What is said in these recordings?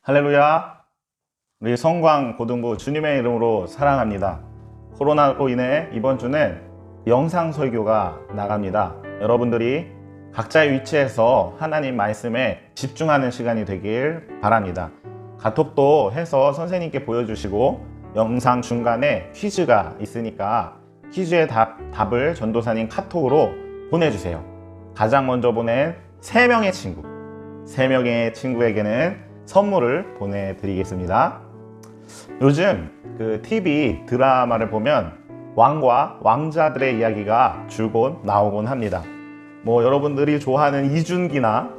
할렐루야. 우리 성광고등부 주님의 이름으로 사랑합니다. 코로나로 인해 이번 주는 영상 설교가 나갑니다. 여러분들이 각자의 위치에서 하나님 말씀에 집중하는 시간이 되길 바랍니다. 카톡도 해서 선생님께 보여주시고 영상 중간에 퀴즈가 있으니까 퀴즈의 답을 전도사님 카톡으로 보내주세요. 가장 먼저 보낸 3명의 친구, 3명의 친구에게는 선물을 보내드리겠습니다. 요즘 TV 드라마를 보면 왕과 왕자들의 이야기가 줄곧 나오곤 합니다. 여러분들이 좋아하는 이준기나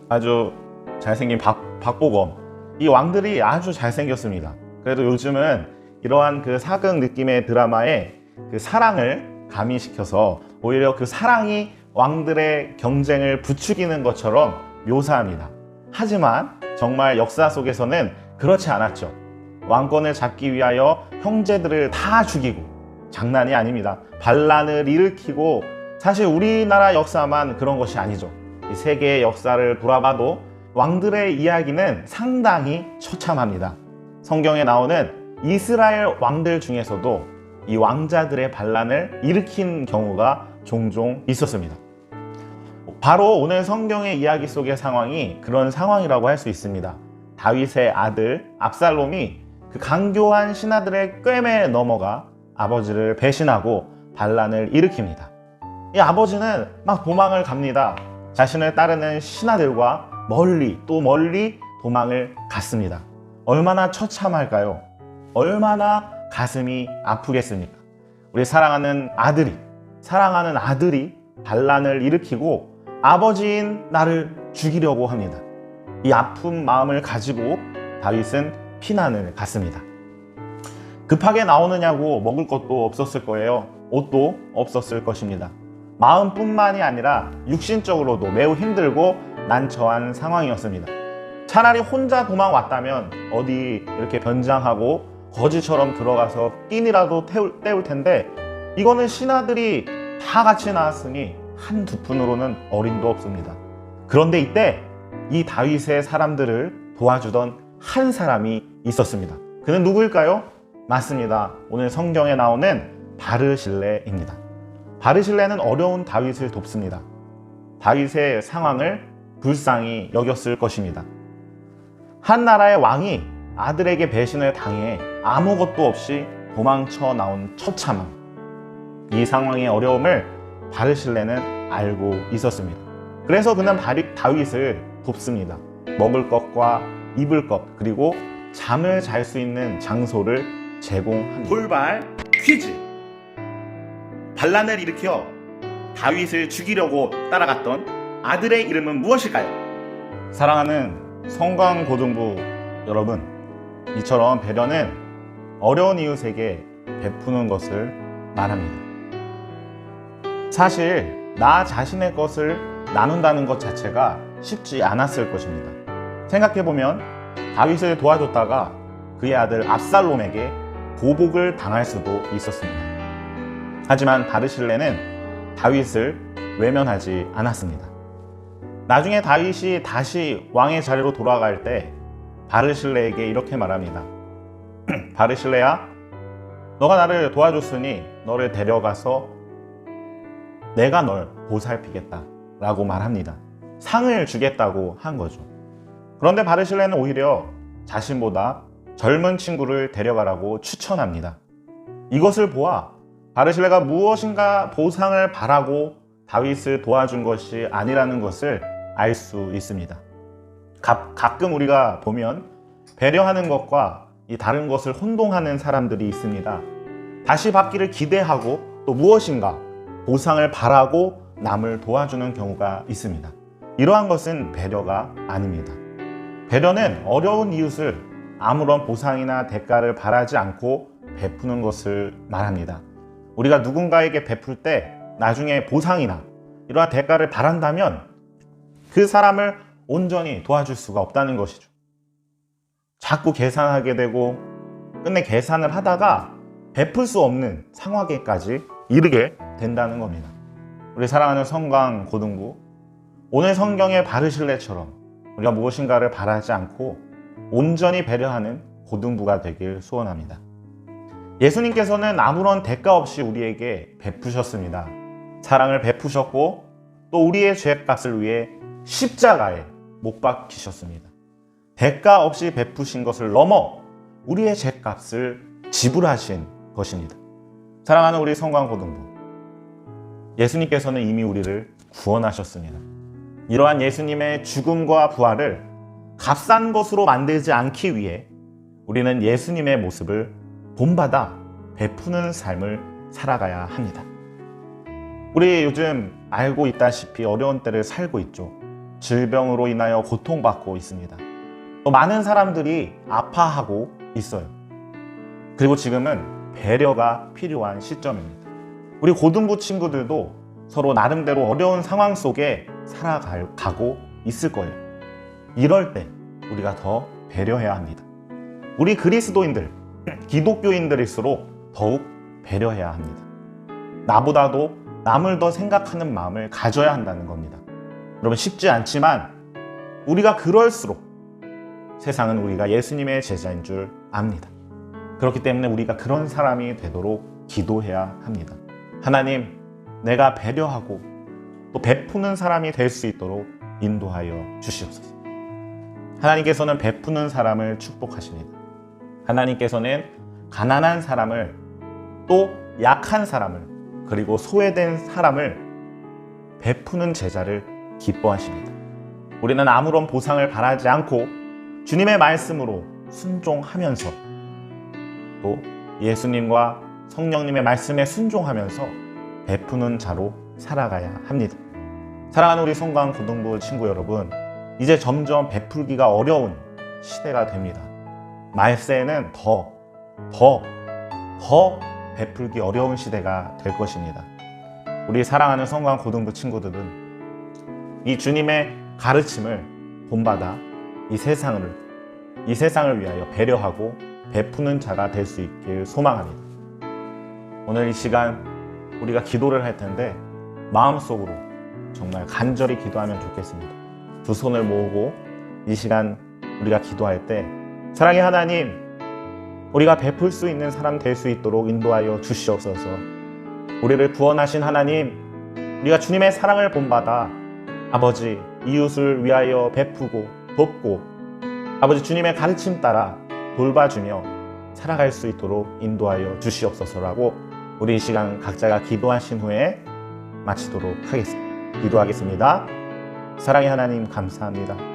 아주 잘생긴 박보검, 이 왕들이 아주 잘생겼습니다. 그래도 요즘은 이러한 사극 느낌의 드라마에 사랑을 가미시켜서 오히려 사랑이 왕들의 경쟁을 부추기는 것처럼 묘사합니다. 하지만 정말 역사 속에서는 그렇지 않았죠. 왕권을 잡기 위하여 형제들을 다 죽이고, 장난이 아닙니다. 반란을 일으키고, 사실 우리나라 역사만 그런 것이 아니죠. 이 세계의 역사를 돌아봐도 왕들의 이야기는 상당히 처참합니다. 성경에 나오는 이스라엘 왕들 중에서도 이 왕자들의 반란을 일으킨 경우가 종종 있었습니다. 바로 오늘 성경의 이야기 속의 상황이 그런 상황이라고 할 수 있습니다. 다윗의 아들 압살롬이 간교한 신하들의 꾀에 넘어가 아버지를 배신하고 반란을 일으킵니다. 이 아버지는 막 도망을 갑니다. 자신을 따르는 신하들과 멀리 도망을 갔습니다. 얼마나 처참할까요? 얼마나 가슴이 아프겠습니까? 우리 사랑하는 아들이 반란을 일으키고 아버지인 나를 죽이려고 합니다. 이 아픈 마음을 가지고 다윗은 피난을 갔습니다. 급하게 나오느냐고 먹을 것도 없었을 거예요. 옷도 없었을 것입니다. 마음뿐만이 아니라 육신적으로도 매우 힘들고 난처한 상황이었습니다. 차라리 혼자 도망왔다면 어디 이렇게 변장하고 거지처럼 들어가서 낀이라도 때울 텐데, 이거는 신하들이 다 같이 나왔으니 한두 푼으로는 어림도 없습니다. 그런데 이때 이 다윗의 사람들을 도와주던 한 사람이 있었습니다. 그는 누구일까요? 맞습니다. 오늘 성경에 나오는 바르실레입니다. 바르실레는 어려운 다윗을 돕습니다. 다윗의 상황을 불쌍히 여겼을 것입니다. 한 나라의 왕이 아들에게 배신을 당해 아무것도 없이 도망쳐 나온 처참함, 이 상황의 어려움을 바르실레는 알고 있었습니다. 그래서 그는 다윗을 돕습니다. 먹을 것과 입을 것, 그리고 잠을 잘 수 있는 장소를 제공합니다. 돌발 퀴즈. 반란을 일으켜 다윗을 죽이려고 따라갔던 아들의 이름은 무엇일까요? 사랑하는 성광고등부 여러분, 이처럼 배려는 어려운 이웃에게 베푸는 것을 말합니다. 사실 나 자신의 것을 나눈다는 것 자체가 쉽지 않았을 것입니다. 생각해보면 다윗을 도와줬다가 그의 아들 압살롬에게 보복을 당할 수도 있었습니다. 하지만 바르실레는 다윗을 외면하지 않았습니다. 나중에 다윗이 다시 왕의 자리로 돌아갈 때 바르실레에게 이렇게 말합니다. 바르실레야, 너가 나를 도와줬으니 너를 데려가서 내가 널 보살피겠다 라고 말합니다. 상을 주겠다고 한 거죠. 그런데 바르실레는 오히려 자신보다 젊은 친구를 데려가라고 추천합니다. 이것을 보아 바르실레가 무엇인가 보상을 바라고 다윗을 도와준 것이 아니라는 것을 알 수 있습니다. 가끔 우리가 보면 배려하는 것과 이 다른 것을 혼동하는 사람들이 있습니다. 다시 받기를 기대하고 또 무엇인가 보상을 바라고 남을 도와주는 경우가 있습니다. 이러한 것은 배려가 아닙니다. 배려는 어려운 이웃을 아무런 보상이나 대가를 바라지 않고 베푸는 것을 말합니다. 우리가 누군가에게 베풀 때 나중에 보상이나 이러한 대가를 바란다면 그 사람을 온전히 도와줄 수가 없다는 것이죠. 자꾸 계산하게 되고 끝내 계산을 하다가 베풀 수 없는 상황에까지 이르게 된다는 겁니다. 우리 사랑하는 성강 고등부, 오늘 성경의 바르실레처럼 우리가 무엇인가를 바라지 않고 온전히 배려하는 고등부가 되길 소원합니다. 예수님께서는 아무런 대가 없이 우리에게 베푸셨습니다. 사랑을 베푸셨고 또 우리의 죄값을 위해 십자가에 못 박히셨습니다. 대가 없이 베푸신 것을 넘어 우리의 죄값을 지불하신 것입니다. 사랑하는 우리 성광고등부, 예수님께서는 이미 우리를 구원하셨습니다. 이러한 예수님의 죽음과 부활을 값싼 것으로 만들지 않기 위해 우리는 예수님의 모습을 본받아 베푸는 삶을 살아가야 합니다. 우리 요즘 알고 있다시피 어려운 때를 살고 있죠. 질병으로 인하여 고통받고 있습니다. 또 많은 사람들이 아파하고 있어요. 그리고 지금은 배려가 필요한 시점입니다. 우리 고등부 친구들도 서로 나름대로 어려운 상황 속에 살아가고 있을 거예요. 이럴 때 우리가 더 배려해야 합니다. 우리 그리스도인들, 기독교인들일수록 더욱 배려해야 합니다. 나보다도 남을 더 생각하는 마음을 가져야 한다는 겁니다. 여러분, 쉽지 않지만 우리가 그럴수록 세상은 우리가 예수님의 제자인 줄 압니다. 그렇기 때문에 우리가 그런 사람이 되도록 기도해야 합니다. 하나님, 내가 배려하고 또 베푸는 사람이 될 수 있도록 인도하여 주시옵소서. 하나님께서는 베푸는 사람을 축복하십니다. 하나님께서는 가난한 사람을, 또 약한 사람을, 그리고 소외된 사람을 베푸는 제자를 기뻐하십니다. 우리는 아무런 보상을 바라지 않고 주님의 말씀으로 순종하면서 또 예수님과 성령님의 말씀에 순종하면서 베푸는 자로 살아가야 합니다. 사랑하는 우리 성강 고등부 친구 여러분, 이제 점점 베풀기가 어려운 시대가 됩니다. 말세에는 더 베풀기 어려운 시대가 될 것입니다. 우리 사랑하는 성강 고등부 친구들은 이 주님의 가르침을 본받아 이 세상을 위하여 배려하고 베푸는 자가 될 수 있길 소망합니다. 오늘 이 시간 우리가 기도를 할 텐데 마음속으로 정말 간절히 기도하면 좋겠습니다. 두 손을 모으고 이 시간 우리가 기도할 때, 사랑의 하나님, 우리가 베풀 수 있는 사람 될 수 있도록 인도하여 주시옵소서. 우리를 구원하신 하나님, 우리가 주님의 사랑을 본받아 아버지 이웃을 위하여 베푸고 돕고 아버지 주님의 가르침 따라 돌봐주며 살아갈 수 있도록 인도하여 주시옵소서라고 우리 이 시간 각자가 기도하신 후에 마치도록 하겠습니다. 기도하겠습니다. 사랑의 하나님, 감사합니다.